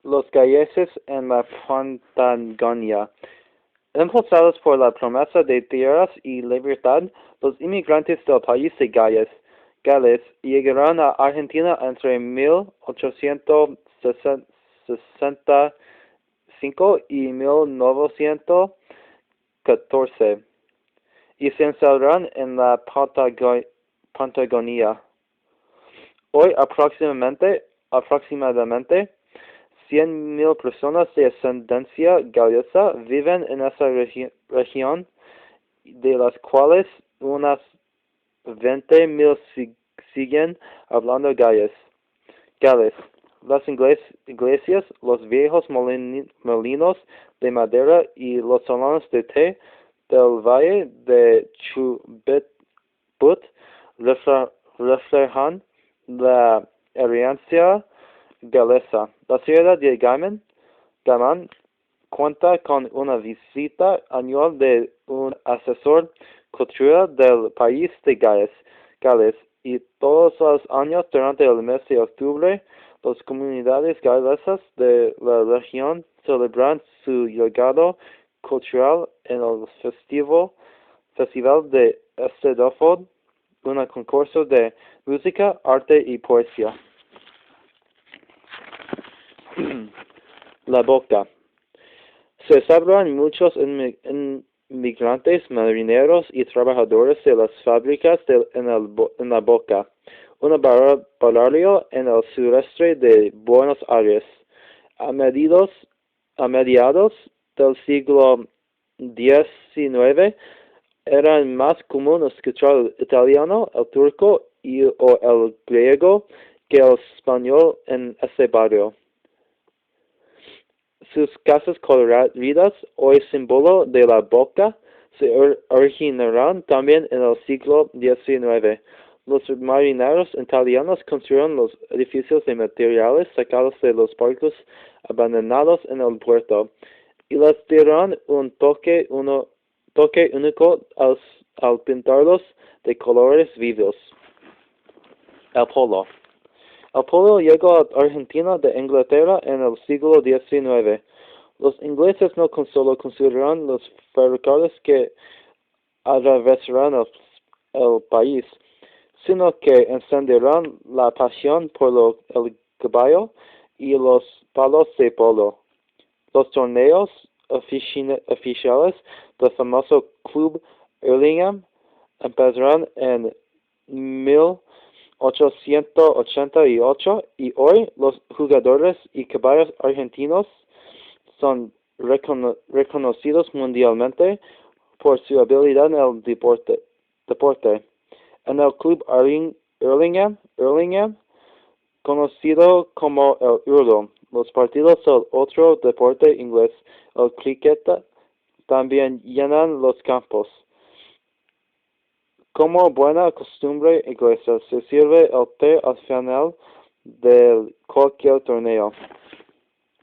Los galleses en la Patagonia. Impulsados por la promesa de tierras y libertad, los inmigrantes del país de Gales llegaron a Argentina entre 1865 y 1914 y se instalaron en la Patagonia. Hoy aproximadamente 100.000 personas de ascendencia galesa viven en esa región, de las cuales unas 20.000 siguen hablando Gales. Las iglesias, los viejos molinos de madera y los salones de té del valle de Chubut reflejan la herencia galesa. La ciudad de Gaman cuenta con una visita anual de un asesor cultural del país de Gales, y todos los años durante el mes de octubre las comunidades galesas de la región celebran su legado cultural en el Festival de Estedofod, un concurso de música, arte y poesía. La Boca. Se sabrán muchos inmigrantes, marineros y trabajadores de las fábricas en La Boca, un barrio en el sureste de Buenos Aires. A, a mediados del siglo XIX era más común escuchar el italiano, el turco o el griego que el español en ese barrio. Sus casas coloridas, hoy símbolo de La Boca, se originaron también en el siglo XIX. Los marineros italianos construyeron los edificios de materiales sacados de los barcos abandonados en el puerto y les dieron un toque único al pintarlos de colores vivos. El polo. El polo llegó a Argentina de Inglaterra en el siglo XIX. Los ingleses no solo construyeron los ferrocarriles que atravesaron el país, sino que encendieron la pasión por el caballo y los palos de polo. Los torneos oficiales del famoso Club Hurlingham empezaron en 1888 y hoy los jugadores y caballos argentinos son reconocidos mundialmente por su habilidad en el deporte. En el Club Hurlingham, conocido como el Hurlo, los partidos del otro deporte inglés, el cricket, también llenan los campos. Como buena costumbre inglesa, se sirve el té al final de cualquier torneo.